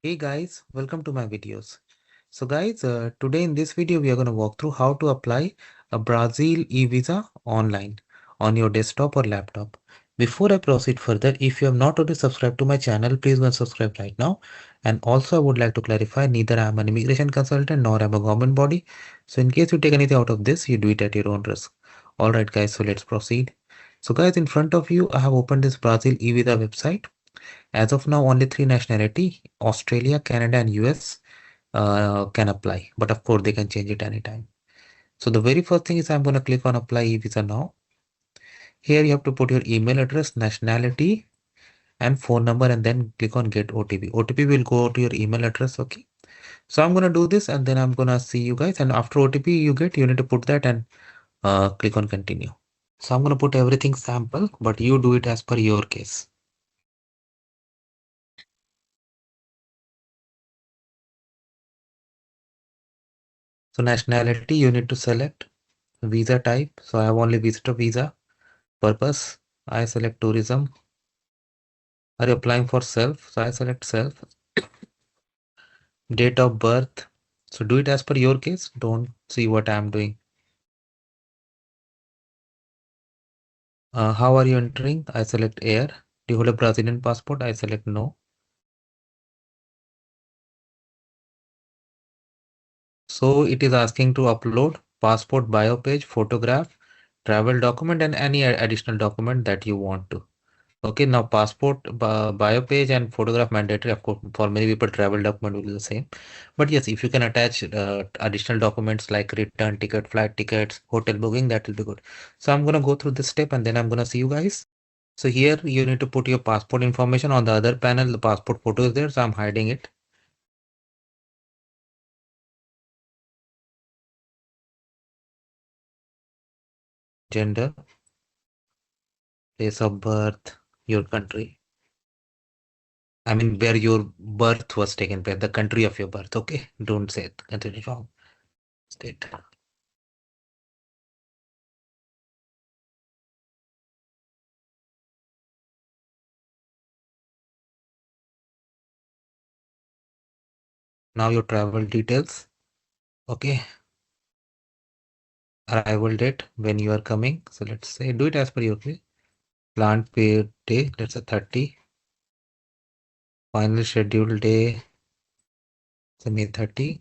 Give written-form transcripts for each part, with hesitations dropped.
Hey guys, welcome to my videos. So guys, today in this video we are going to walk through how to apply a Brazil eVisa online on your desktop or laptop. Before I proceed further, if you have not already subscribed to my channel, please go and subscribe right now. And also I would like to clarify, neither I am an immigration consultant nor I am a government body. So in case you take anything out of this, you do it at your own risk. Alright guys, so let's proceed. So guys, in front of you, I have opened this Brazil eVisa website. As of now, only three nationality, Australia, Canada, and US can apply. But of course, they can change it anytime. So the very first thing is I'm going to click on apply e-visa now. Here you have to put your email address, nationality, and phone number, and then click on get OTP. OTP will go to your email address. Okay. So I'm going to do this and then I'm going to see you guys. And after OTP you get, you need to put that and click on continue. So I'm going to put everything sample, but you do it as per your case. So nationality, you need to select visa type. So I have only visitor visa. Purpose, I select tourism. Are you applying for self? So I select self. Date of birth. So do it as per your case. Don't see what I'm doing. How are you entering? I select air. Do you hold a Brazilian passport? I select no. So it is asking to upload passport bio page, photograph, travel document, and any additional document that you want to. Okay, now passport, bio page and photograph mandatory. Of course, for many people, travel document will be the same. But yes, if you can attach additional documents like return ticket, flight tickets, hotel booking, that will be good. So I'm going to go through this step and then I'm going to see you guys. So here you need to put your passport information. On the other panel, the passport photo is there. So I'm hiding it. Gender, place of birth, your country. I mean, where your birth was taken place, the country of your birth. Okay, don't say it. Continue from state. Now your travel details. Okay, arrival date when you are coming. So let's say do it as per your planned pay day. Let's say 30. Final scheduled day. So May 30.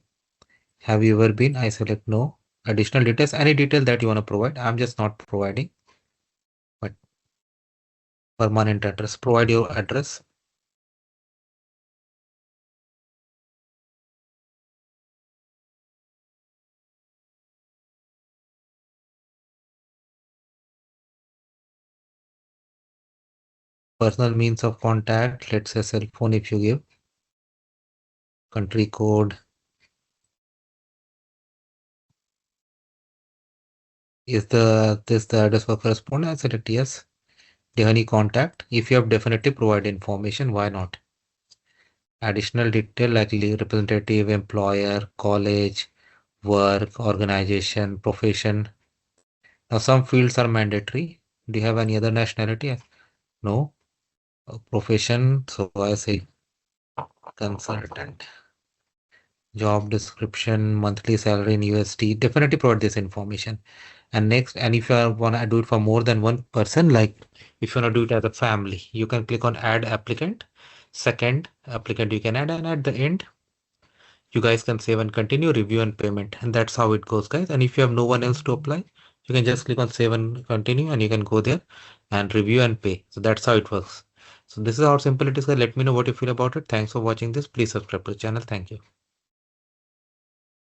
Have you ever been? I select no. Additional details. Any detail that you want to provide. I'm just not providing. But permanent address. Provide your address. Personal means of contact. Let's say cell phone if you give. Country code. Is this the address for correspondent? I select yes. Do you have any contact? If you have definitely provided information, why not? Additional detail like representative, employer, college, work, organization, profession. Now some fields are mandatory. Do you have any other nationality? No. Profession, so I say consultant. Job description, monthly salary in USD. Definitely provide this information. And next, and if you want to do it for more than one person, like if you want to do it as a family, you can click on add applicant. Second applicant you can add, and at the end you guys can save and continue, review and payment, and that's how it goes, guys. And if you have no one else to apply, you can just click on save and continue, and you can go there and review and pay. So that's how it works. So this is how simple it is, guys. Let me know what you feel about it. Thanks for watching this. Please subscribe to the channel. Thank you.